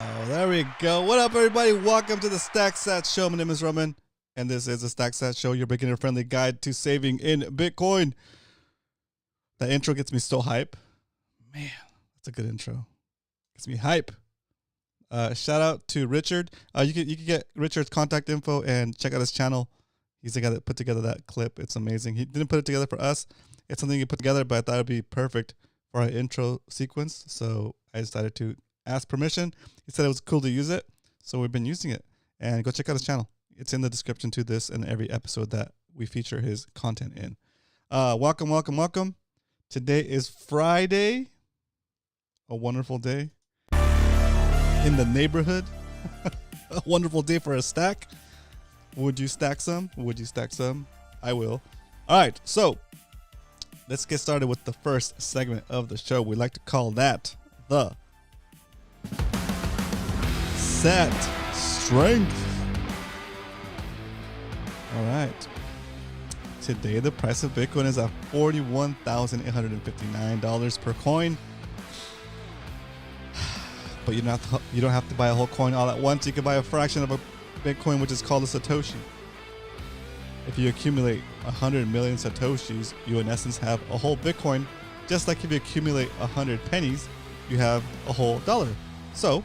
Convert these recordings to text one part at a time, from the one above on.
Oh, there we go. What up, everybody? Welcome to the SATS Show. My name is Roman, and this is the SATS Show, your beginner-friendly guide to saving in Bitcoin. That intro gets me so hype. Man, that's a good intro. Gets me hype. Shout out to Richard. You can get Richard's contact info and check out his channel. He's the guy that put together that clip. It's amazing. He didn't put it together for us. It's something he put together, but I thought it would be perfect for our intro sequence. So I decided to ask permission. He said it was cool to use it, so we've been using it. And go check out his channel. It's in the description to this and every episode that we feature his content in. Welcome, welcome, welcome. Today is Friday. A wonderful day in the neighborhood. A wonderful day for a stack. Would you stack some? Would you stack some? I will. All right, so let's get started with the first segment of the show. We like to call that the Set Strength. All right. Today, the price of Bitcoin is at $41,859 per coin. But you don't have to buy a whole coin all at once. You can buy a fraction of a Bitcoin, which is called a Satoshi. If you accumulate 100 million Satoshis, you in essence have a whole Bitcoin. Just like if you accumulate 100 pennies, you have a whole dollar. So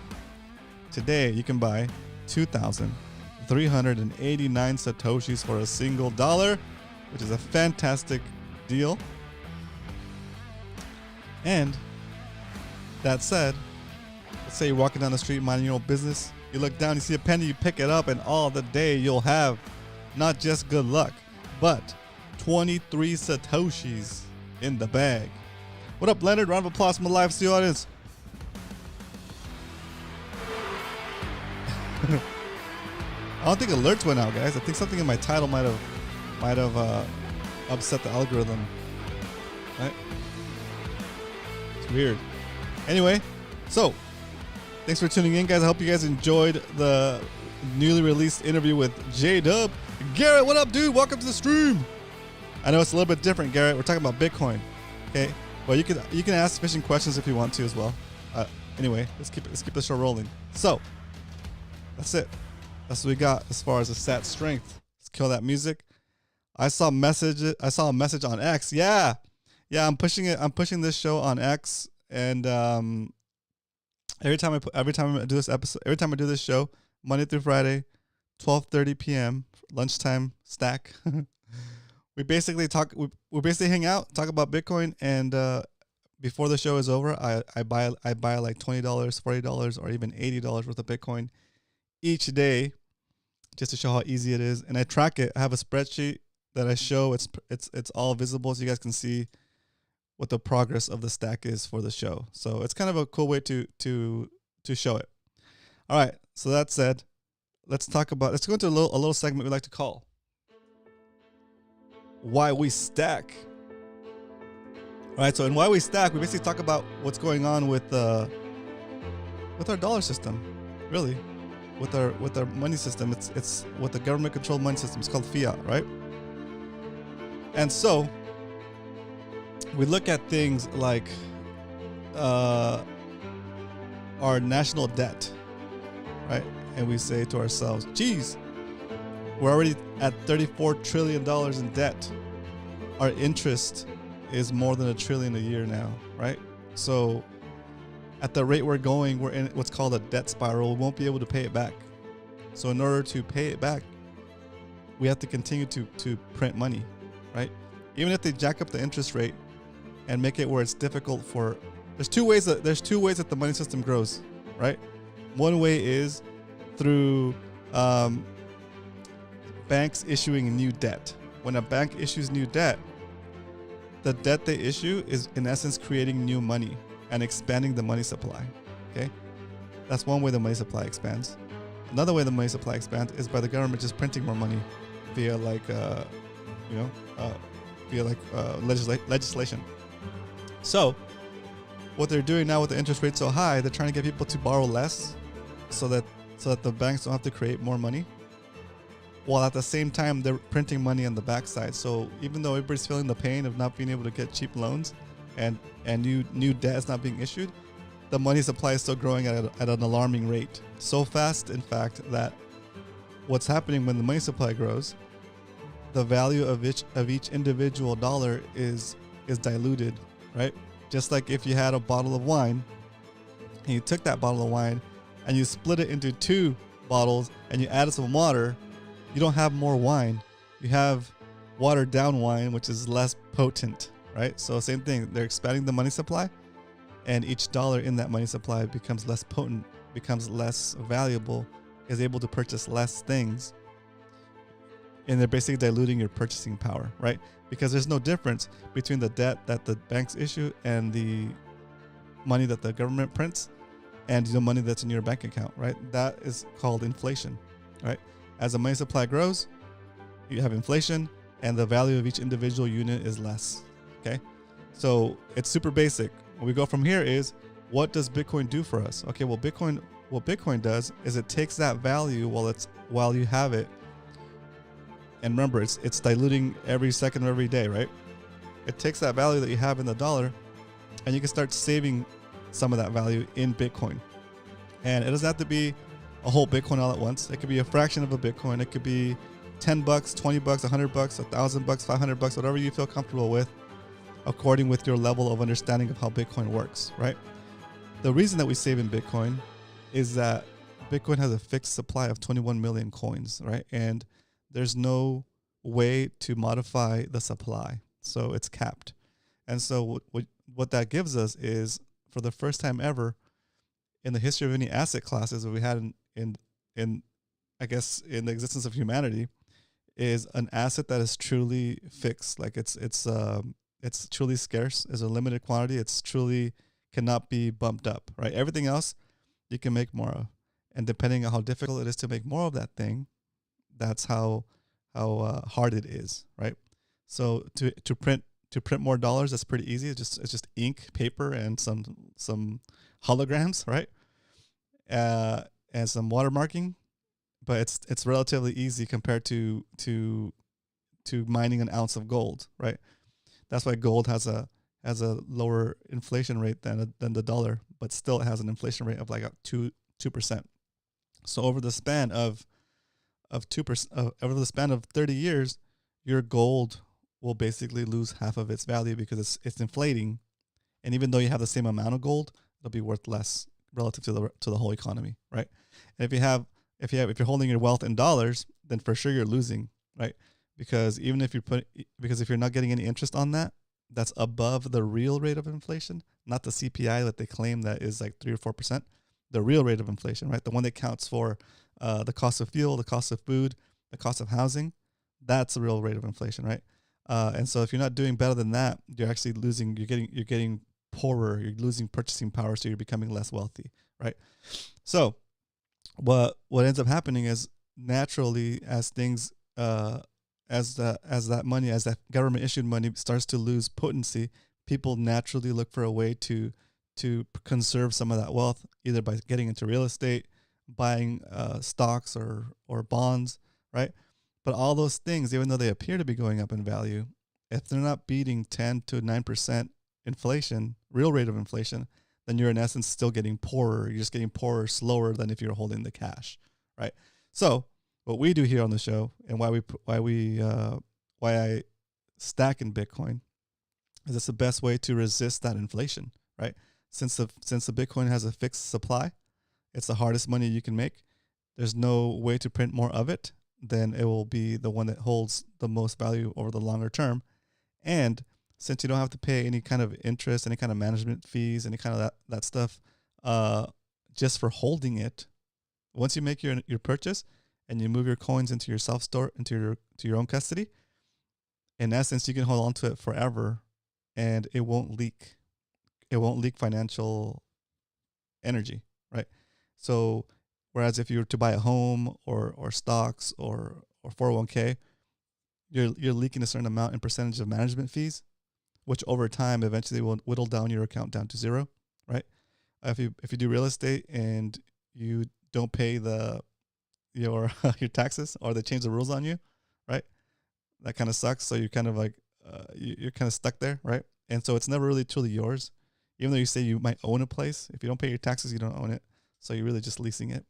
today you can buy 2,389 Satoshis for a single dollar, which is a fantastic deal. And that said, let's say you're walking down the street minding your own business. You look down, you see a penny, you pick it up, and all the day you'll have not just good luck, but 23 Satoshis in the bag. What up, Leonard? Round of applause from the live C audience. I don't think alerts went out, guys. I think something in my title might have upset the algorithm. Right? It's weird. Anyway, so thanks for tuning in, guys. I hope you guys enjoyed the newly released interview with J-Dub. Garrett, what up, dude? Welcome to the stream. I know it's a little bit different, Garrett. We're talking about Bitcoin, okay? Well, you can ask sufficient questions if you want to as well. Anyway, let's keep the show rolling. So that's it. That's what we got as far as the SAT strength. Let's kill that music. I saw a message on X. Yeah. I'm pushing it. I'm pushing this show on X, and every time I do this show, Monday through Friday, 12:30 p.m. lunchtime stack. we basically hang out, talk about Bitcoin, and before the show is over, I buy like $20, $40, or even $80 worth of Bitcoin each day, just to show how easy it is. And I track it. I have a spreadsheet that I show. It's all visible, so you guys can see what the progress of the stack is for the show. So it's kind of a cool way to show it. All right. So that said, let's go into a little segment we like to call Why We Stack. All right. So in Why We Stack, we basically talk about what's going on with our dollar system, really, with our money system. It's with the government controlled money system. It's called Fiat, right? And so we look at things like our national debt, right? And we say to ourselves, geez, we're already at $34 trillion in debt. Our interest is more than $1 trillion a year now, right? So at the rate we're going, we're in what's called a debt spiral. We won't be able to pay it back. So in order to pay it back, we have to continue to print money, right? Even if they jack up the interest rate and make it where it's difficult for, there's two ways that the money system grows, right? One way is through banks issuing new debt. When a bank issues new debt, the debt they issue is in essence creating new money and expanding the money supply. Okay, that's one way the money supply expands. Another way the money supply expands is by the government just printing more money via legislation. So what they're doing now with the interest rate so high, they're trying to get people to borrow less so that the banks don't have to create more money, while at the same time they're printing money on the backside. So even though everybody's feeling the pain of not being able to get cheap loans and new debt is not being issued, the money supply is still growing at an alarming rate. So fast, in fact, that what's happening when the money supply grows, the value of each individual dollar is diluted, right? Just like if you had a bottle of wine and you took that bottle of wine and you split it into 2 bottles and you added some water, you don't have more wine. You have watered down wine, which is less potent, right? So same thing, they're expanding the money supply, and each dollar in that money supply becomes less potent, becomes less valuable, is able to purchase less things. And they're basically diluting your purchasing power, right? Because there's no difference between the debt that the banks issue and the money that the government prints and the money that's in your bank account, right? That is called inflation, right? As the money supply grows, you have inflation, and the value of each individual unit is less, okay? So it's super basic. What we go from here is, what does Bitcoin do for us? Okay, well, what Bitcoin does is it takes that value while you have it, and remember, it's diluting every second of every day, right? It takes that value that you have in the dollar, and you can start saving some of that value in Bitcoin. And it doesn't have to be a whole Bitcoin all at once. It could be a fraction of a Bitcoin. It could be $10, $20, $100, $1,000, $500, whatever you feel comfortable with, according with your level of understanding of how Bitcoin works, right? The reason that we save in Bitcoin is that Bitcoin has a fixed supply of 21 million coins, right? And there's no way to modify the supply, so it's capped. And so what that gives us is, for the first time ever in the history of any asset classes that we had in I guess in the existence of humanity, is an asset that is truly fixed. Like it's truly scarce, is a limited quantity. It's truly cannot be bumped up, right? Everything else you can make more of, and depending on how difficult it is to make more of that thing, that's how hard it is, right? So to print more dollars, that's pretty easy. It's just ink, paper, and some holograms, right? And some watermarking, but it's relatively easy compared to mining an ounce of gold, right? That's why gold has a lower inflation rate than the dollar, but still it has an inflation rate of like 2%. So over the span of 2%, over the span of 30 years, your gold will basically lose half of its value because it's inflating, and even though you have the same amount of gold, it'll be worth less relative to the whole economy, right? And if you're holding your wealth in dollars, then for sure you're losing, right? Because if you're not getting any interest on that, that's above the real rate of inflation, not the CPI that they claim that is like 3 or 4%. The real rate of inflation, right? The one that counts for the cost of fuel, the cost of food, the cost of housing. That's the real rate of inflation, right? And so if you're not doing better than that, you're actually losing. You're getting poorer. You're losing purchasing power, so you're becoming less wealthy, right? So what ends up happening is, naturally, as things as that government issued money starts to lose potency, people naturally look for a way to conserve some of that wealth, either by getting into real estate, buying stocks or bonds, right? But all those things, even though they appear to be going up in value, if they're not beating 10 to 9% inflation, real rate of inflation, then you're in essence still getting poorer. You're just getting poorer slower than if you're holding the cash, right? So what we do here on the show, and why I stack in Bitcoin, is it's the best way to resist that inflation, right? Since the Bitcoin has a fixed supply, it's the hardest money you can make. There's no way to print more of it. Then it will be the one that holds the most value over the longer term. And since you don't have to pay any kind of interest, any kind of management fees, any kind of that stuff, just for holding it, once you make your purchase and you move your coins into your self-store, into your own custody, in essence, you can hold on to it forever, and it won't leak. It won't leak financial energy, right? So whereas if you were to buy a home or stocks or 401k, you're leaking a certain amount in percentage of management fees, which over time eventually will whittle down your account down to zero, right? If you do real estate and you don't pay your taxes, or they change the rules on you, right? That kind of sucks. So you're kind of like you're kind of stuck there, right? And so it's never really truly yours. Even though you say you might own a place, if you don't pay your taxes, you don't own it. So you're really just leasing it.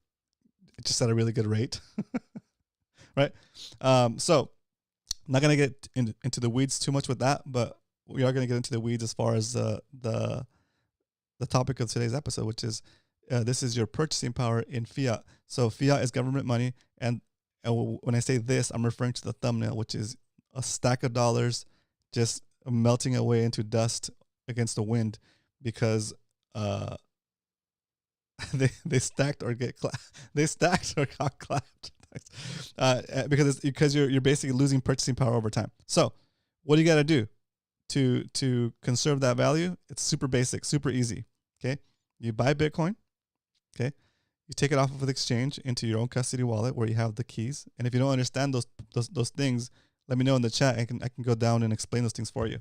It's just at a really good rate, right? So I'm not gonna get into the weeds too much with that, but we are gonna get into the weeds as far as the topic of today's episode, which is this is your purchasing power in fiat. So fiat is government money, and when I say this, I'm referring to the thumbnail, which is a stack of dollars just melting away into dust against the wind because they stacked or got clapped because you're basically losing purchasing power over time. So what do you got to do to conserve that value? It's super basic, super easy. Okay, you buy Bitcoin. Okay, you take it off of the exchange into your own custody wallet where you have the keys. And if you don't understand those things, let me know in the chat. I can go down and explain those things for you.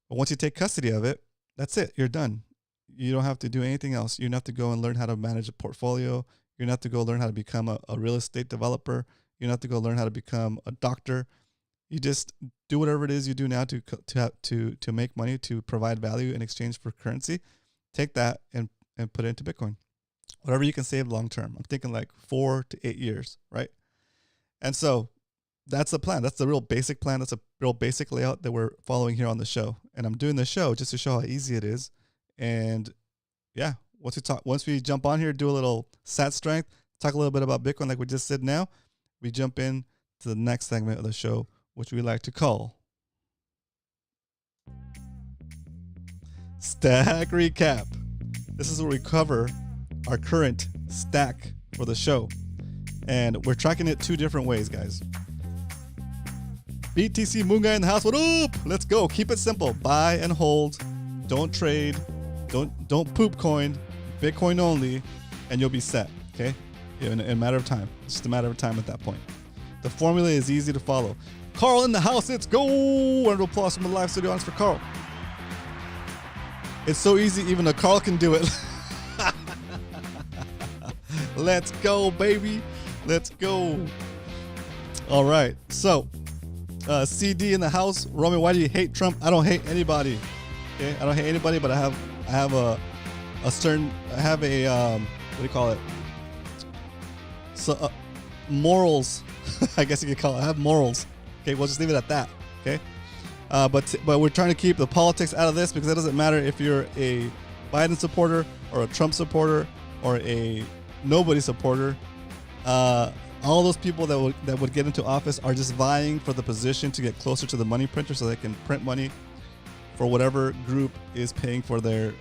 But once you take custody of it, that's it. You're done. You don't have to do anything else. You don't have to go and learn how to manage a portfolio. You don't have to go learn how to become a real estate developer. You don't have to go learn how to become a doctor. You just do whatever it is you do now to make money, to provide value in exchange for currency. Take that and put it into Bitcoin. Whatever you can save long term. I'm thinking like 4 to 8 years, right? And so that's the plan. That's the real basic plan. That's a real basic layout that we're following here on the show. And I'm doing the show just to show how easy it is. And yeah, once we jump on here, do a little SATS strength, talk a little bit about Bitcoin like we just said now, we jump in to the next segment of the show, which we like to call Stack Recap. This is where we cover our current stack for the show. And we're tracking it 2 different ways, guys. BTC Moon Guy in the house. What up? Let's go. Keep it simple. Buy and hold. Don't trade. Don't poop coin. Bitcoin only. And you'll be set. Okay? In a matter of time. It's just a matter of time at that point. The formula is easy to follow. Carl in the house. Let's go. Round of applause from the live studio audience for Carl. It's so easy, even a Carl can do it. Let's go, baby. Let's go. All right. So, CD in the house. Roman, why do you hate Trump? I don't hate anybody. Okay, I don't hate anybody, but I have a what do you call it? So morals. I guess you could call it. I have morals. Okay, we'll just leave it at that. Okay. But we're trying to keep the politics out of this because it doesn't matter if you're a Biden supporter or a Trump supporter or a nobody supporter. All those people that would get into office are just vying for the position to get closer to the money printer so they can print money for whatever group is paying for them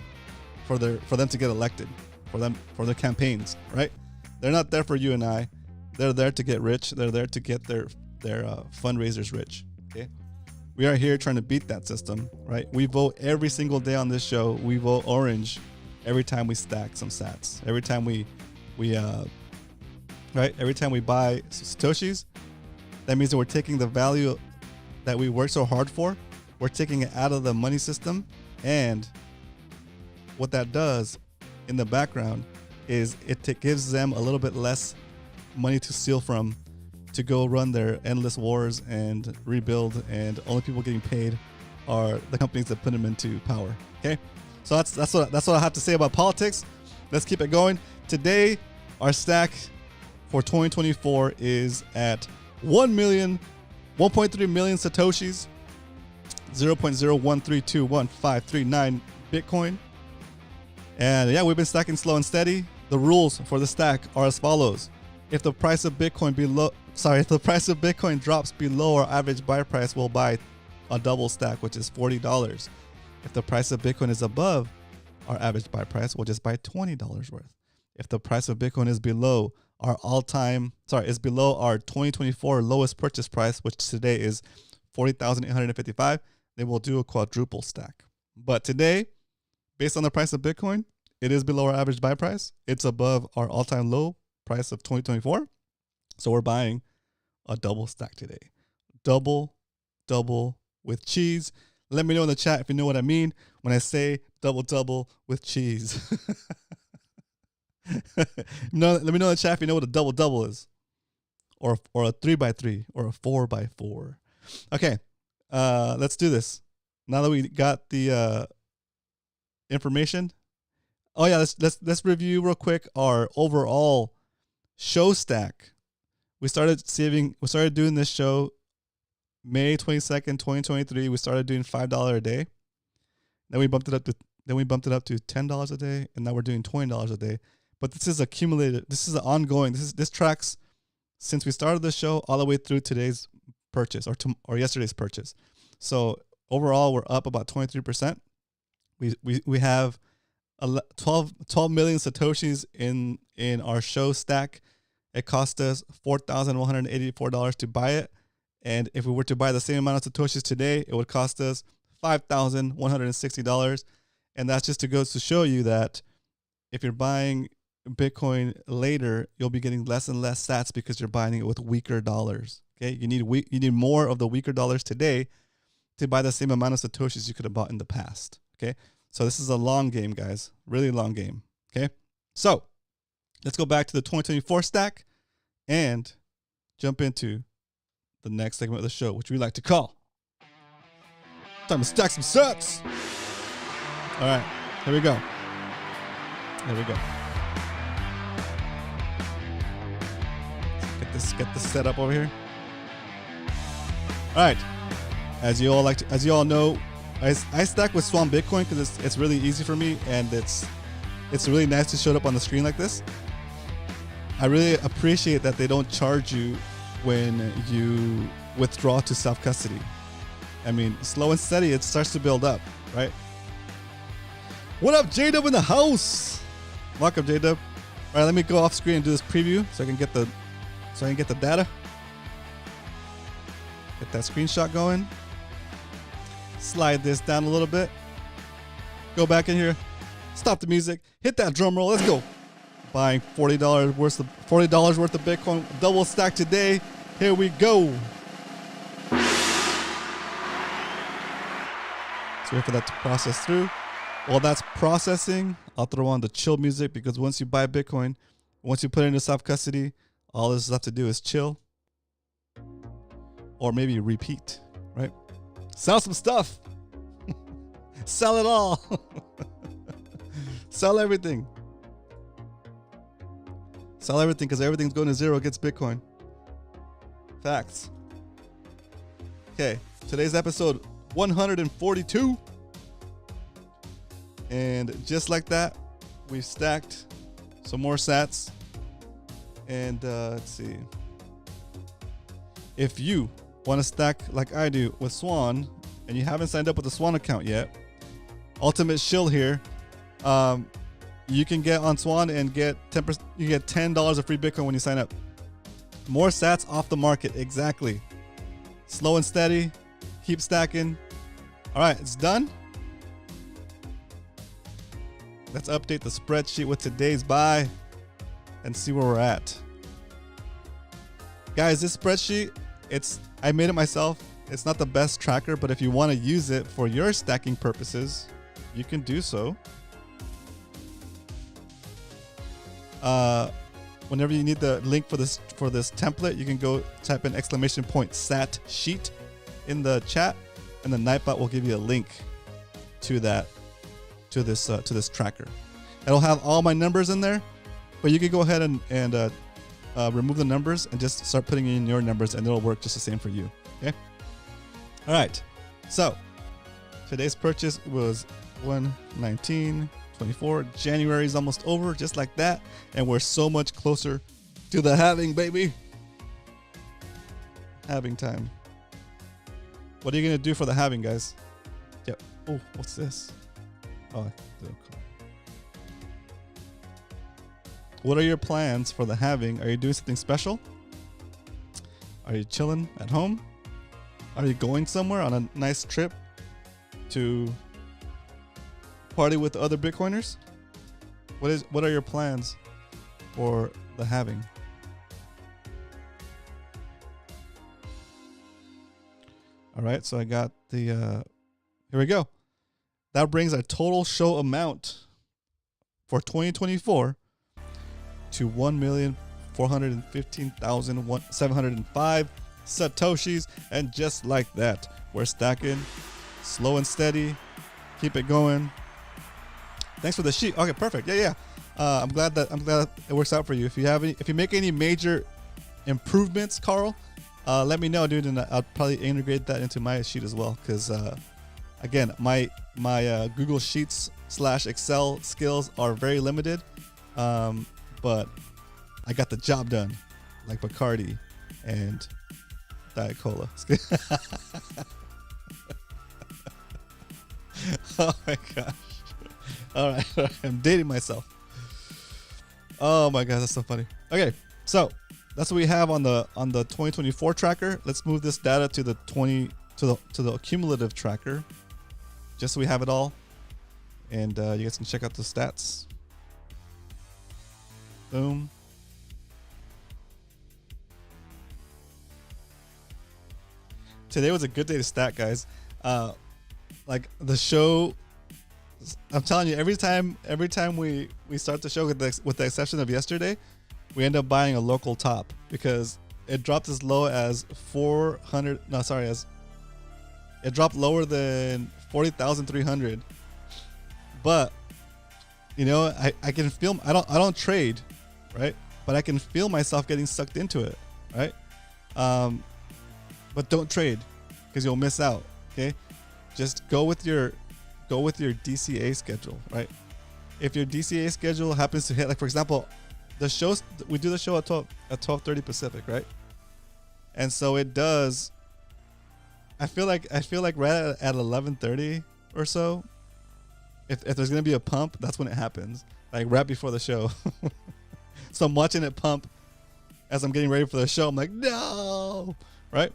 to get elected, for their campaigns, right? They're not there for you and I. They're there to get rich. They're there to get their fundraisers rich. Okay, we are here trying to beat that system, right? We vote every single day on this show. We vote orange every time we stack some sats. Every time we every time we buy Satoshis, that means that we're taking the value that we worked so hard for, we're taking it out of the money system. And what that does in the background is it gives them a little bit less money to steal from, to go run their endless wars and rebuild, and only people getting paid are the companies that put them into power. Okay, so that's what I have to say about politics. Let's keep it going. Today, our stack for 2024 is at 1.3 million Satoshis, 0.013211539 Bitcoin. And yeah, we've been stacking slow and steady. The rules for the stack are as follows. If the price of Bitcoin drops below our average buy price, we'll buy a double stack, which is $40. If the price of Bitcoin is above our average buy price, we'll just buy $20 worth. If the price of Bitcoin is below our is below our 2024 lowest purchase price, which today is 40,855, then we'll do a quadruple stack. But today, based on the price of Bitcoin, it is below our average buy price. It's above our all-time low price of 2024. So we're buying a double stack today. Double with cheese. Let me know in the chat if you know what I mean when I say double with cheese. Let me know in the chat if you know what a double is, or a 3x3 or a 4x4. Okay, let's do this. Now that we got the information. Oh yeah, let's review real quick our overall show stack. We started doing this show May 22nd, 2023. We started doing $5 a day. Then we bumped it up to $10 a day, and now we're doing $20 a day. But this is accumulated. This is ongoing. This tracks since we started the show all the way through today's purchase or yesterday's purchase. So overall, we're up about 23%. We have 12 million satoshis in our show stack. It cost us $4,184 to buy it, and if we were to buy the same amount of satoshis today, it would cost us $5,160. And that's just to go to show you that if you're buying Bitcoin later, you'll be getting less and less sats because you're buying it with weaker dollars. Okay, you need more of the weaker dollars today to buy the same amount of satoshis you could have bought in the past. Okay, so this is a long game, guys, really long game. Okay, so let's go back to the 2024 stack and jump into the next segment of the show, which we like to call time to stack some sats. All right, here we go. Get this set up over here. All right, as you all know, I stack with Swan Bitcoin because it's really easy for me, and it's really nice to show it up on the screen like this. I really appreciate that they don't charge you when you withdraw to self-custody. I mean, slow and steady, it starts to build up, right? What up, J-Dub in the house? Welcome, J-Dub. All right, let me go off screen and do this preview so I can get the data. Get that screenshot going. Slide this down a little bit. Go back in here. Stop the music. Hit that drum roll. Let's go. Buying $40 worth of Bitcoin. Double stack today. Here we go. Let's wait for that to process through. While that's processing, I'll throw on the chill music because once you buy Bitcoin, once you put it into self-custody, all this left to do is chill or maybe repeat, right? Sell some stuff. Sell it all. Sell everything. Sell everything because everything's going to zero against Bitcoin. Facts. Okay, today's episode 142. And just like that, we've stacked some more sats. And let's see. If you want to stack like I do with Swan, and you haven't signed up with the Swan account yet, Ultimate Shill here. You can get on Swan and get 10%. You get $10 of free Bitcoin when you sign up. More sats off the market, exactly. Slow and steady. Keep stacking. All right, it's done. Let's update the spreadsheet with today's buy and see where we're at. Guys, this spreadsheet, I made it myself. It's not the best tracker, but if you want to use it for your stacking purposes, you can do so. Whenever you need the link for this template, you can go type in !sat sheet in the chat, and the Nightbot will give you a link to this tracker. It'll have all my numbers in there, but you can go ahead and remove the numbers and just start putting in your numbers, and it'll work just the same for you. Okay. All right. So today's purchase was 1/19/24. January is almost over, just like that, and we're so much closer to the halving, baby. Halving time. What are you gonna do for the halving, guys? Yep. Oh, what's this? Oh, okay. What are your plans for the halving? Are you doing something special? Are you chilling at home? Are you going somewhere on a nice trip to party with other Bitcoiners? What are your plans for the halving? All right, so I got the here we go. That brings our total show amount for 2024 to 1,415,705 satoshis, and just like that, we're stacking slow and steady. Keep it going. Thanks for the sheet. Okay, perfect. Yeah. I'm glad that it works out for you. If you make any major improvements, Carl, let me know, dude, and I'll probably integrate that into my sheet as well. Because again, my Google Sheets / Excel skills are very limited, but I got the job done, like Bacardi and Diet Cola. Oh my gosh! All right, I'm dating myself. Oh my god, that's so funny. Okay, so that's what we have on the 2024 tracker. Let's move this data to the to the cumulative tracker, just so we have it all, and you guys can check out the stats. Boom. Today was a good day to stat, guys. Like the show, I'm telling you, every time we start the show, with the exception of yesterday, we end up buying a local top because it dropped as low as 400. No, sorry, it dropped lower than 40,300. But you know, I can feel. I don't trade, right? But I can feel myself getting sucked into it, right? But don't trade because you'll miss out. Okay, just go with your DCA schedule, right? If your DCA schedule happens to hit, like for example, we do the show at 12:30 Pacific, right? And so it does. I feel like right at 11:30 or so, if there's gonna be a pump, that's when it happens, like right before the show. So I'm watching it pump as I'm getting ready for the show. I'm like, no, right?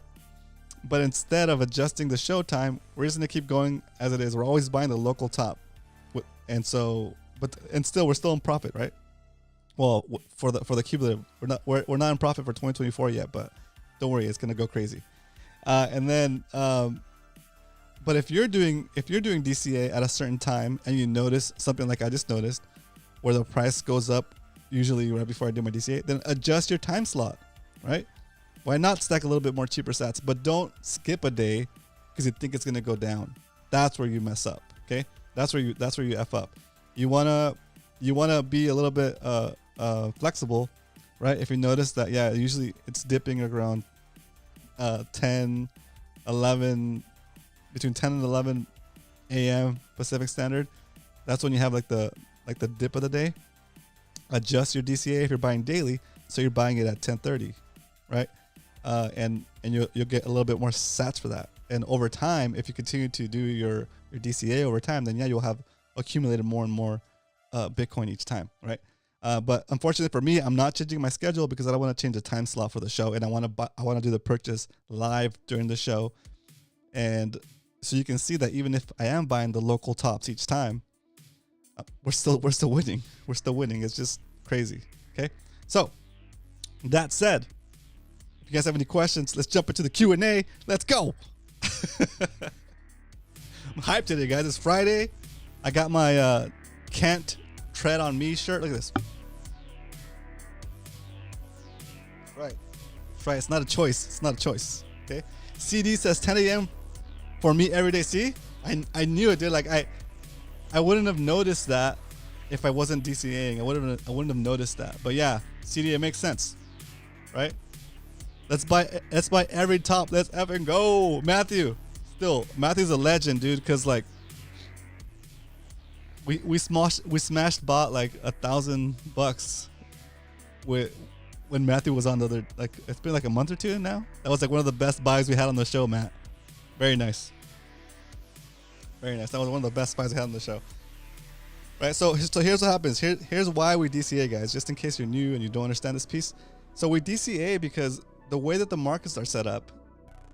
But instead of adjusting the show time, we're just gonna keep going as it is. We're always buying the local top, and still we're still in profit, right? Well, for the cumulative, we're not in profit for 2024 yet, but don't worry, it's gonna go crazy. And then, but if you're doing DCA at a certain time and you notice something like I just noticed, where the price goes up, usually right before I do my DCA, then adjust your time slot, right? Why not stack a little bit more cheaper sats? But don't skip a day because you think it's gonna go down. That's where you mess up. Okay, that's where you f up. You wanna be a little bit flexible, right? If you notice that, yeah, usually it's dipping around 10, 11, between 10 and 11 a.m. Pacific Standard. That's when you have like the dip of the day. Adjust your DCA if you're buying daily, so you're buying it at 10:30, right? And you'll get a little bit more sats for that. And over time, if you continue to do your DCA over time, then yeah, you'll have accumulated more and more Bitcoin each time, right? But unfortunately for me, I'm not changing my schedule because I don't want to change the time slot for the show, and I want to do the purchase live during the show. And so you can see that even if I am buying the local tops each time, we're still winning. We're still winning. It's just crazy. Okay. So that said, if you guys have any questions, let's jump into the Q&A. Let's go. I'm hyped today, guys. It's Friday. I got my Can't Tread on Me shirt. Look at this. Right. Right. It's not a choice. It's not a choice. Okay. CD says 10 a.m. for me every day. See, I knew it, dude. Like I wouldn't have noticed that if I wasn't DCAing. I wouldn't have noticed that. But yeah, CD, it makes sense, right? Let's buy every top. Let's effing go, Matthew. Matthew's a legend, dude. Cause like we smashed bought like $1,000 when Matthew was on the other, like it's been like a month or two now. That was like one of the best buys we had on the show, Matt. Very nice. Very nice. That was one of the best buys we had on the show. Right. So here's what happens. Here's why we DCA, guys. Just in case you're new and you don't understand this piece. So we DCA because the way that the markets are set up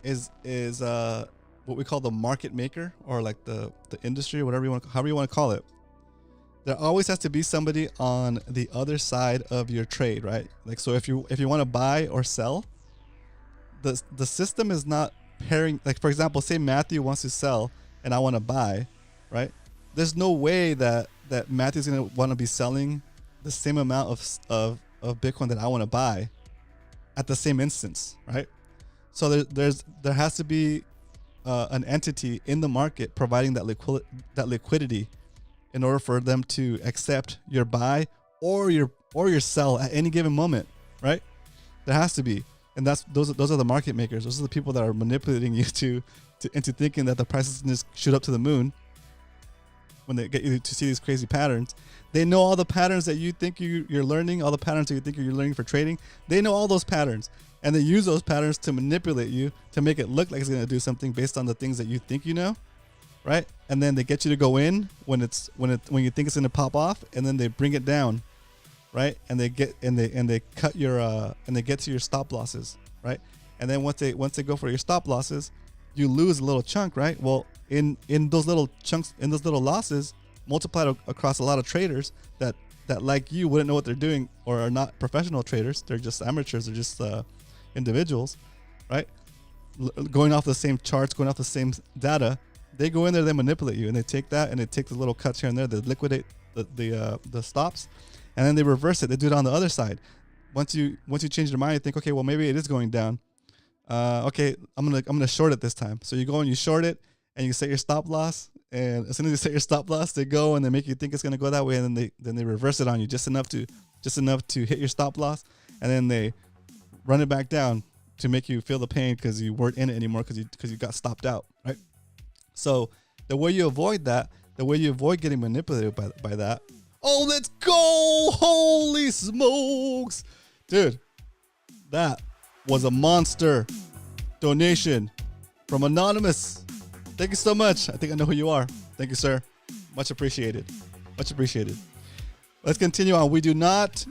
is what we call the market maker, or like the industry, or however you want to call it. There always has to be somebody on the other side of your trade, right? Like, so if you want to buy or sell, the system is not pairing. Like, for example, say Matthew wants to sell and I want to buy, right? There's no way that Matthew's going to want to be selling the same amount of Bitcoin that I want to buy at the same instance, right? So there has to be an entity in the market providing that liquidity in order for them to accept your buy or your sell at any given moment, right? There has to be, and those are the market makers. Those are the people that are manipulating you into thinking that the prices can just shoot up to the moon when they get you to see these crazy patterns. They know all the patterns that you think you're learning, all the patterns that you think you're learning for trading. They know all those patterns, and they use those patterns to manipulate you to make it look like it's going to do something based on the things that you think you know, right? And then they get you to go in when you think it's going to pop off, and then they bring it down, right? And they get cut your and they get to your stop losses, right? And then once they go for your stop losses, you lose a little chunk, right? Well, in those little chunks, in those little losses, multiplied across a lot of traders that like you wouldn't know what they're doing or are not professional traders. They're just amateurs. They're just individuals, right? Going off the same charts, going off the same data. They go in there, they manipulate you, and they take that and they take the little cuts here and there. They liquidate the stops, and then they reverse it. They do it on the other side. Once you change your mind, you think, okay, well maybe it is going down. Okay, I'm gonna short it this time. So you go and you short it, and you set your stop loss. And as soon as you set your stop loss, they go and they make you think it's gonna go that way, and then they reverse it on you just enough to hit your stop loss, and then they run it back down to make you feel the pain because you weren't in it anymore because you got stopped out, right? So the way you avoid that, the way you avoid getting manipulated by that. Oh, let's go! Holy smokes, dude! That was a monster donation from Anonymous. Thank you so much. I think I know who you are. Thank you, sir. Much appreciated. Much appreciated. Let's continue on. We do not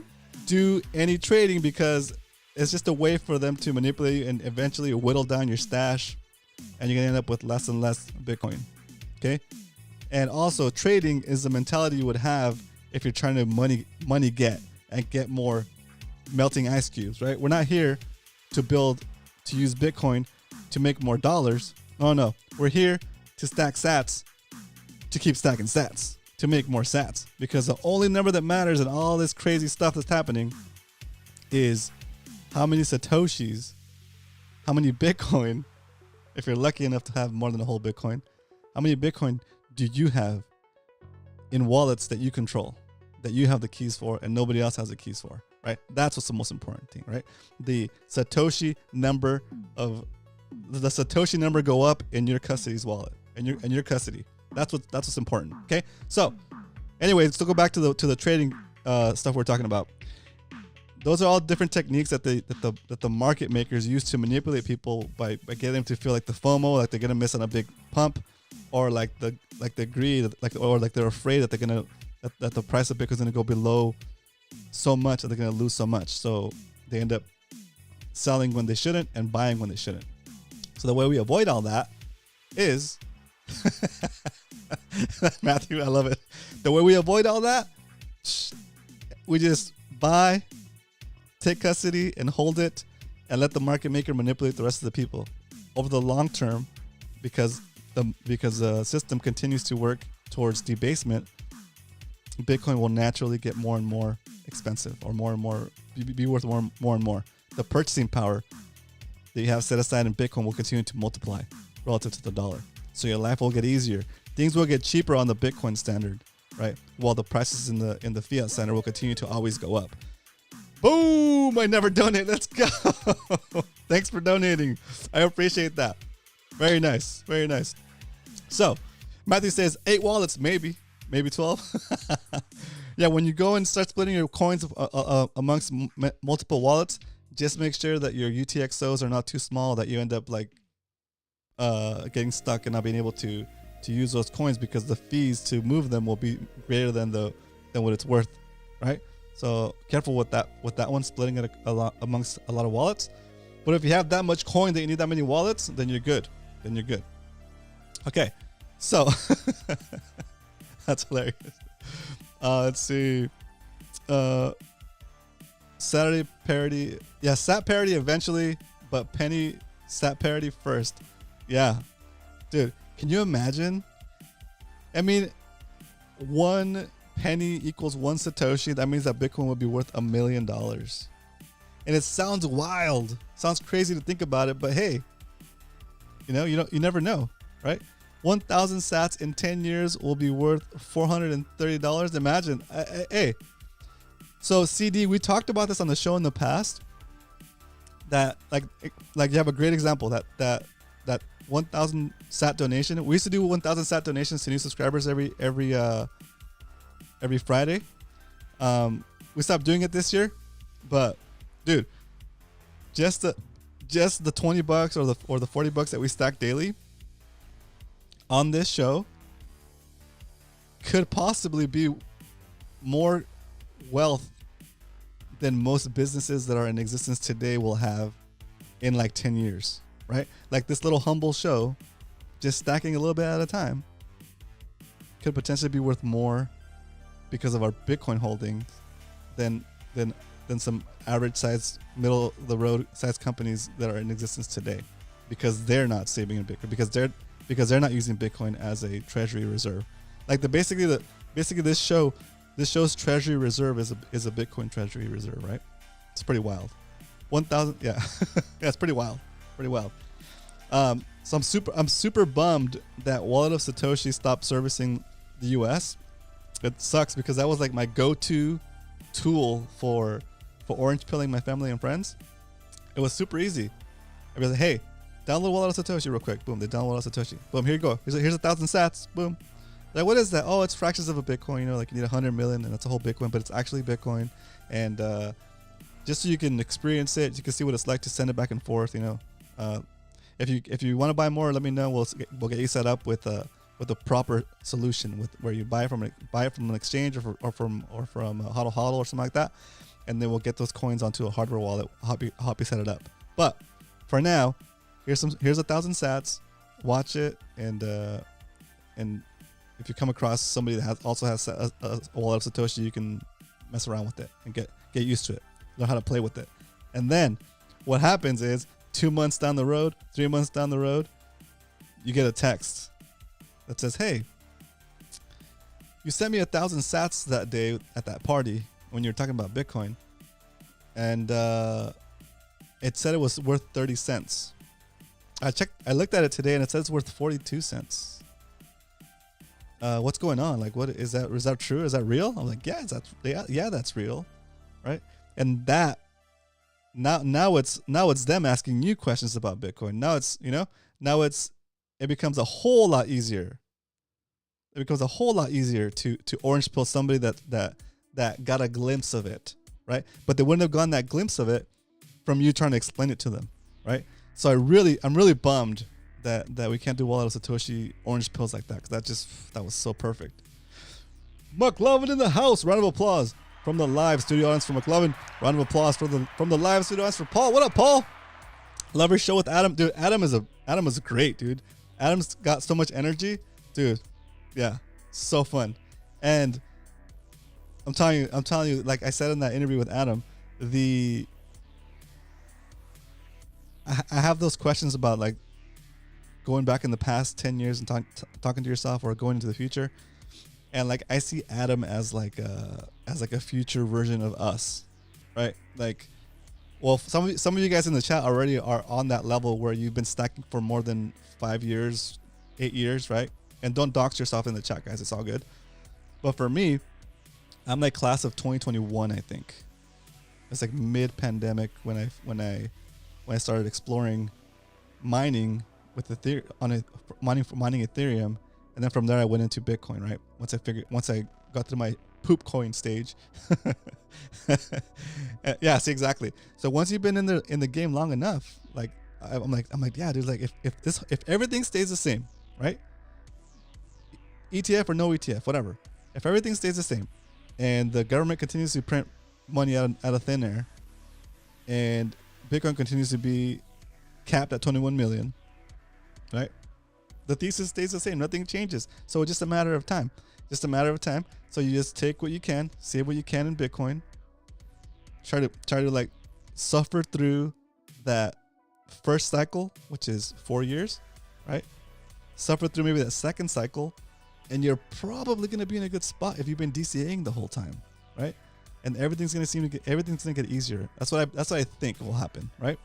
do any trading because it's just a way for them to manipulate you and eventually whittle down your stash, and you're going to end up with less and less Bitcoin. Okay? And also, trading is the mentality you would have if you're trying to money get and get more melting ice cubes, right? We're not here to use Bitcoin to make more dollars. Oh no, we're here to stack sats, to keep stacking sats, to make more sats, because the only number that matters in all this crazy stuff that's happening is how many satoshis, how many Bitcoin, if you're lucky enough to have more than a whole Bitcoin, how many Bitcoin do you have in wallets that you control, that you have the keys for and nobody else has the keys for, right? That's what's the most important thing, right? The Satoshi number go up in your custody's wallet, in your custody. That's what's important. Okay. So, anyway, let's go back to the trading stuff we're talking about. Those are all different techniques that the market makers use to manipulate people by getting them to feel like the FOMO, like they're gonna miss on a big pump, or like the greed, or they're afraid that that the price of Bitcoin is gonna go below so much that they're gonna lose so much. So they end up selling when they shouldn't and buying when they shouldn't. So the way we avoid all that is Matthew, I love it. The way we avoid all that, we just buy, take custody and hold it, and let the market maker manipulate the rest of the people. Over the long term, because the system continues to work towards debasement, Bitcoin will naturally get more and more expensive, or more and more be worth more and more. The purchasing power that you have set aside in Bitcoin will continue to multiply relative to the dollar. So your life will get easier. Things will get cheaper on the Bitcoin standard, right? While the prices in the fiat standard will continue to always go up. Boom! I never donate. Let's go. Thanks for donating. I appreciate that. Very nice. Very nice. So Matthew says 8 wallets, maybe 12. Yeah, when you go and start splitting your coins amongst multiple wallets, just make sure that your UTXOs are not too small that you end up like getting stuck and not being able to use those coins, because the fees to move them will be greater than what it's worth, right? So careful with that one, splitting it amongst a lot of wallets. But if you have that much coin that you need that many wallets, then you're good. Okay, so that's hilarious. Let's see. Saturday parity. Yeah, sat parity eventually, but penny sat parity first. Yeah. Dude, can you imagine? I mean, 1 penny equals 1 Satoshi. That means that Bitcoin would be worth $1 million. And it sounds wild. Sounds crazy to think about it, but hey, you never know, right? 1,000 sats in 10 years will be worth $430. Imagine. Hey, so CD, we talked about this on the show in the past. That like you have a great example that 1,000 sat donation. We used to do 1,000 sat donations to new subscribers every Friday. We stopped doing it this year, but dude, just the $20 or the $40 that we stack daily on this show could possibly be more wealth than most businesses that are in existence today will have in like 10 years, right? Like this little humble show, just stacking a little bit at a time, could potentially be worth more because of our Bitcoin holdings than some average size, middle of the road size companies that are in existence today, because they're not saving in Bitcoin, because they're not using Bitcoin as a treasury reserve. Like basically this show's treasury reserve is a Bitcoin treasury reserve, right? It's pretty wild. 1,000, yeah, yeah, it's pretty wild, pretty wild. So I'm super bummed that Wallet of Satoshi stopped servicing the U.S. It sucks because that was like my go-to tool for orange pilling my family and friends. It was super easy. I was like, hey, download Wallet of Satoshi real quick. Boom, they download Wallet of Satoshi. Boom, here you go. Here's 1,000 sats. Boom. Like, what is that? Oh, it's fractions of a Bitcoin. You know, like you need 100 million, and that's a whole Bitcoin, but it's actually Bitcoin. And just so you can experience it, you can see what it's like to send it back and forth. You know, if you want to buy more, let me know. We'll get you set up with a proper solution with where you buy it from an exchange or from hodl hodl or something like that, and then we'll get those coins onto a hardware wallet. Help you set it up. But for now, here's 1,000 sats. Watch it, and if you come across somebody that also has a wallet of Satoshi, you can mess around with it and get used to it, learn how to play with it. And then what happens is 2 months down the road, 3 months down the road, you get a text that says, hey, you sent me 1,000 sats that day at that party when you were talking about Bitcoin, and it said it was worth 30 cents. I looked at it today and it says it's worth 42 cents. What's going on? Like, what is that? Is that true? Is that real? I'm like, yeah, that's real, right? And that now it's them asking you questions about Bitcoin. Now it becomes a whole lot easier. It becomes a whole lot easier to orange pill somebody that got a glimpse of it, right? But they wouldn't have gotten that glimpse of it from you trying to explain it to them, right? So I'm really bummed that we can't do Wallet of Satoshi orange pills like that, because that was so perfect. McLovin in the house. Round of applause from the live studio audience for McLovin. Round of applause from the live studio audience for Paul. What up, Paul? Love your show with Adam, dude. Adam is great, dude. Adam's got so much energy, dude. Yeah, so fun. And I'm telling you, like I said in that interview with Adam, I have those questions about like going back in the past 10 years and talking to yourself, or going into the future, and like I see Adam as like a future version of us, right? Like, well, some of you guys in the chat already are on that level where you've been stacking for more than 5 years, 8 years, right? And don't dox yourself in the chat, guys. It's all good. But for me, I'm like class of 2021, I think. It's like mid-pandemic when I started exploring mining with mining Ethereum, and then from there I went into Bitcoin, right? Once I got through my poop coin stage. Yeah, see, exactly. So once you've been in the game long enough, like I'm like, yeah, dude, like if everything stays the same, right? ETF or no ETF, whatever. If everything stays the same, and the government continues to print money out of thin air, and Bitcoin continues to be capped at 21 million, right? The thesis stays the same. Nothing changes. So it's just a matter of time. So you just take what you can, save what you can in Bitcoin. Try to like suffer through that first cycle, which is 4 years, right? Suffer through maybe that second cycle, and you're probably going to be in a good spot if you've been DCAing the whole time, right? And everything's going to get easier. That's what I think will happen, right?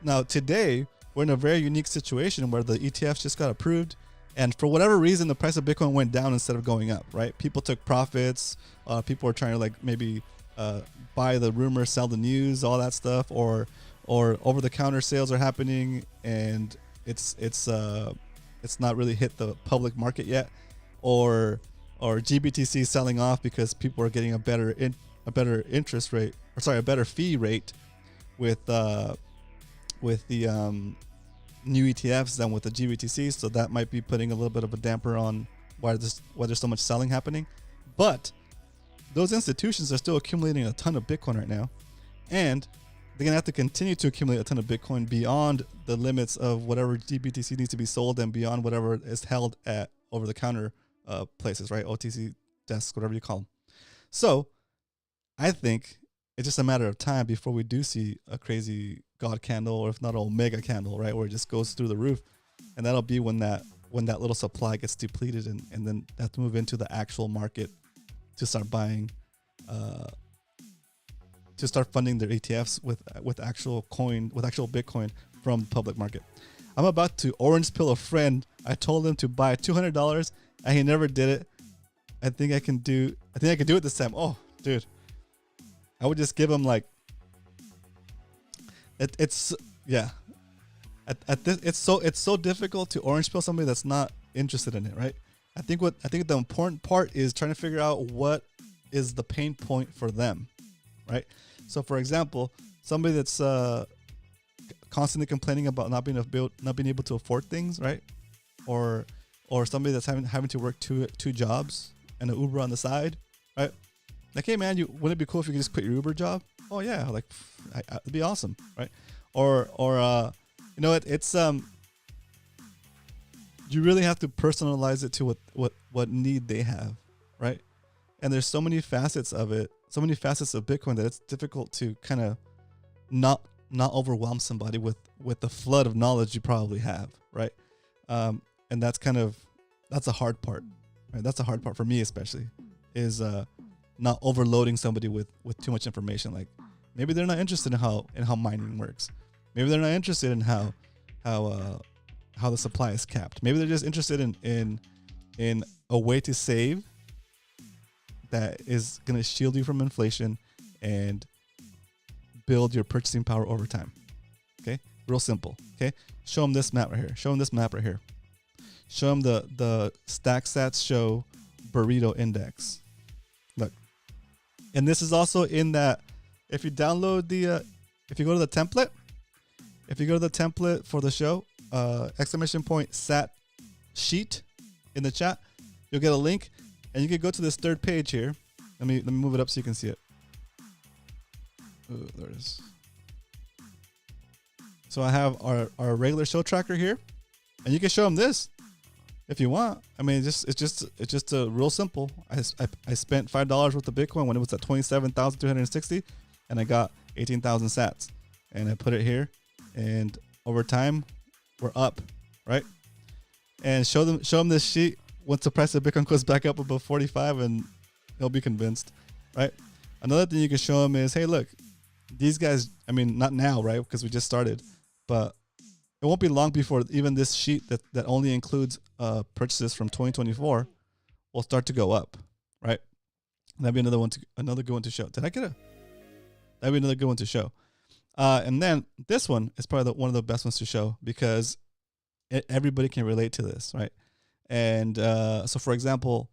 Now today, we're in a very unique situation where the ETFs just got approved, and for whatever reason, the price of Bitcoin went down instead of going up. Right? People took profits. People were trying to like maybe buy the rumor, sell the news, all that stuff, or over-the-counter sales are happening, and it's not really hit the public market yet, or GBTC selling off because people are getting a better interest rate, or sorry, a better fee rate with the new ETFs than with the GBTC. So that might be putting a little bit of a damper on why there's so much selling happening. But those institutions are still accumulating a ton of Bitcoin right now, and they're gonna have to continue to accumulate a ton of Bitcoin beyond the limits of whatever GBTC needs to be sold, and beyond whatever is held at over-the-counter places, right? OTC desks, whatever you call them. So I think it's just a matter of time before we do see a crazy God candle, or if not an Omega candle, right, where it just goes through the roof, and that'll be when that little supply gets depleted, and then they have to move into the actual market to start buying, to start funding their ETFs with actual Bitcoin from the public market. I'm about to orange pill a friend. I told him to buy $200, and he never did it. I think I can do it this time. Oh, dude, I would just give him like it's so difficult to orange pill somebody that's not interested in it, right? I think the important part is trying to figure out what is the pain point for them, right? So, for example, somebody that's constantly complaining about not being able to afford things, right? Or somebody that's having to work two jobs and an Uber on the side, right? Like, hey man, wouldn't it be cool if you could just quit your Uber job? Oh yeah, like it'd be awesome, right? Or you know it's you really have to personalize it to what need they have, right? And there's so many facets of it, so many facets of Bitcoin, that it's difficult to kind of not overwhelm somebody with the flood of knowledge you probably have, right? And that's a hard part, right? That's a hard part for me, especially, is not overloading somebody with too much information. Like, maybe they're not interested in how mining works. Maybe they're not interested in how the supply is capped. Maybe they're just interested in a way to save that is going to shield you from inflation and build your purchasing power over time. Okay, real simple. Okay, show them this map right here. Show them this map right here. Show them the SATS show burrito index. Look, and this is also in that. If you download if you go to the template for the show, !SAT sheet in the chat, you'll get a link, and you can go to this third page here. Let me move it up so you can see it. Oh, there it is. So I have our regular show tracker here, and you can show them this if you want. I mean, it's just a real simple. I spent $5 worth of Bitcoin when it was at 27,360, and I got 18,000 sats, and I put it here, and over time we're up, right? And show them this sheet once the price of Bitcoin goes back up above 45, and they'll be convinced, right? Another thing you can show them is, hey, look, these guys, I mean, not now, right? Because we just started, but it won't be long before even this sheet that only includes purchases from 2024 will start to go up, right? That'd be another good one to show. That'd be another good one to show. And then this one is probably one of the best ones to show, because everybody can relate to this, right? And so, for example,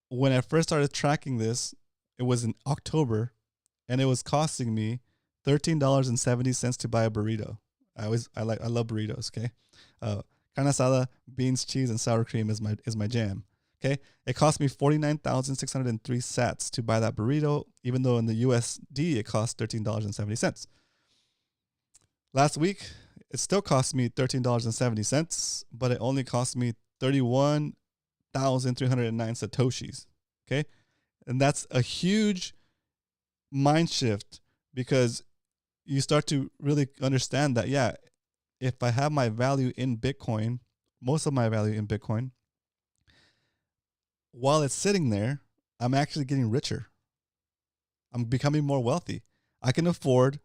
when I first started tracking this, it was in October, and it was costing me $13.70 to buy a burrito. I love burritos. Okay, carne asada, beans, cheese, and sour cream is my jam. Okay, it cost me 49,603 sats to buy that burrito, even though in the USD it cost $13.70. Last week, it still cost me $13.70, but it only cost me 31,309 satoshis. Okay, and that's a huge mind shift, because you start to really understand that, yeah, if I have my value in Bitcoin, most of my value in Bitcoin, while it's sitting there, I'm actually getting richer. I'm becoming more wealthy. I can afford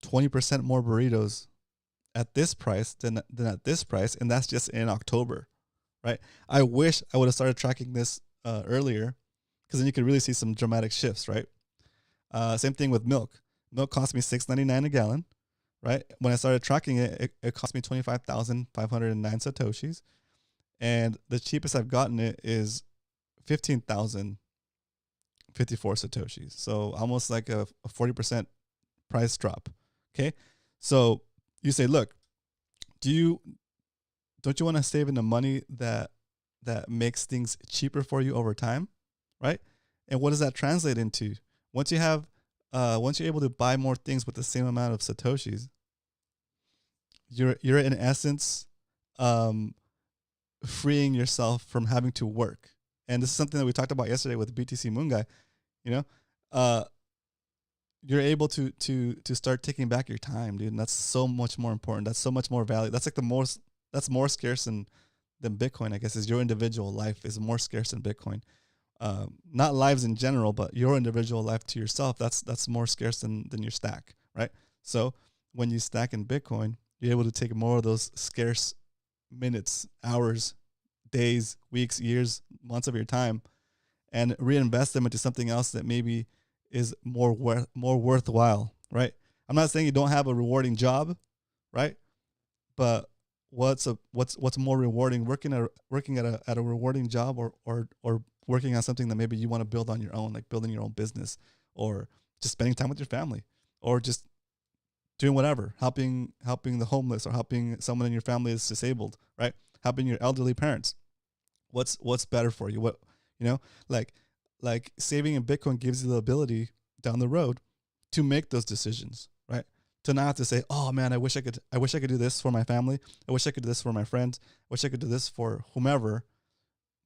20% more burritos at this price than at this price, and that's just in October, right? I wish I would have started tracking this earlier, because then you could really see some dramatic shifts, right? Same thing with milk. Milk cost me $6.99 a gallon, right? When I started tracking it, it cost me 25,509 satoshis, and the cheapest I've gotten it is 15,054 satoshis. So almost like a 40% price drop. Okay, so you say, look, don't you want to save in the money that makes things cheaper for you over time, right? And what does that translate into? Once you're able to buy more things with the same amount of satoshis, you're in essence freeing yourself from having to work. And this is something that we talked about yesterday with BTC Moon Guy. You're able to start taking back your time, dude. And that's so much more important. That's so much more value. That's like that's more scarce than Bitcoin, I guess, is your individual life is more scarce than Bitcoin. Not lives in general, but your individual life to yourself, that's more scarce than your stack, right? So when you stack in Bitcoin, you're able to take more of those scarce minutes, hours, days, weeks, years, months of your time and reinvest them into something else that maybe is more worthwhile, right? I'm not saying you don't have a rewarding job, right? But what's more rewarding, working at a rewarding job or working on something that maybe you want to build on your own, like building your own business, or just spending time with your family, or just doing whatever, helping the homeless, or helping someone in your family that's disabled, right? Helping your elderly parents. What's better for you? What, like saving in Bitcoin gives you the ability down the road to make those decisions, right? To not have to say, oh man, I wish I could do this for my family. I wish I could do this for my friends. I wish I could do this for whomever,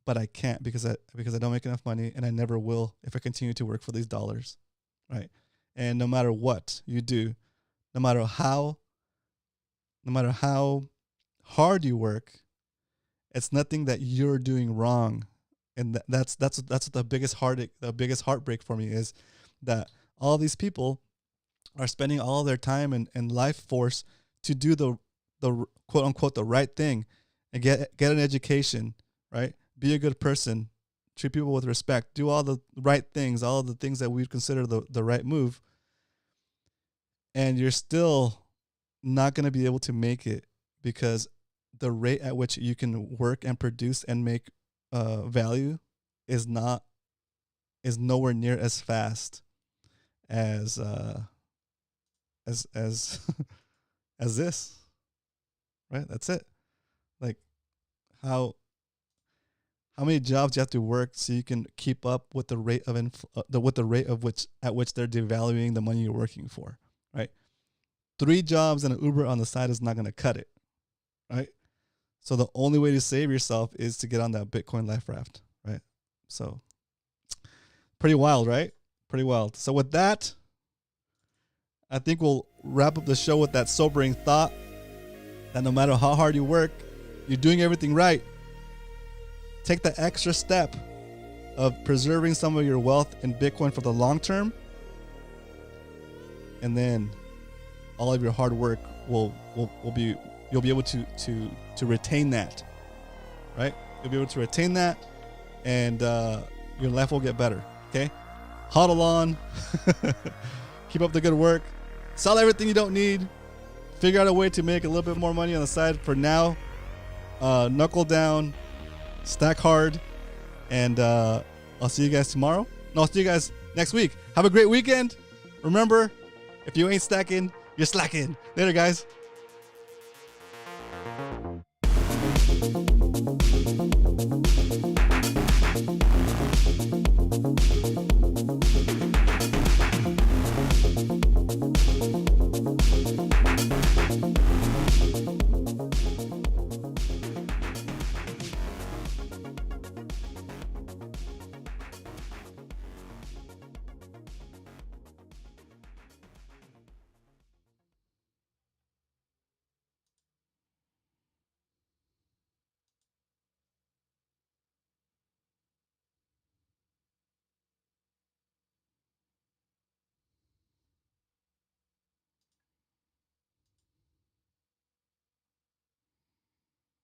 but I can't because I don't make enough money, and I never will if I continue to work for these dollars, right? And no matter what you do, no matter how hard you work, it's nothing that you're doing wrong. And that's the biggest heartbreak for me, is that all these people are spending all their time and life force to do the quote unquote the right thing, and get an education, right? Be a good person, treat people with respect, do all the right things, all of the things that we'd consider the right move, and you're still not going to be able to make it, because the rate at which you can work and produce and make value is nowhere near as fast as as this, right? That's it. Like how many jobs you have to work so you can keep up with the rate of at which they're devaluing the money you're working for, right? 3 jobs and an Uber on the side is not going to cut it, right? So the only way to save yourself is to get on that Bitcoin life raft, right? So pretty wild, right? Pretty wild. So with that, I think we'll wrap up the show with that sobering thought that no matter how hard you work, you're doing everything right. Take the extra step of preserving some of your wealth in Bitcoin for the long term, and then all of your hard work you'll be able to retain that, right? You'll be able to retain that, and your life will get better. Okay, hodl on, keep up the good work, sell everything you don't need, figure out a way to make a little bit more money on the side for now. Knuckle down, stack hard, and I'll see you guys tomorrow. No, I'll see you guys next week. Have a great weekend. Remember, if you ain't stacking, you're slacking. Later, guys.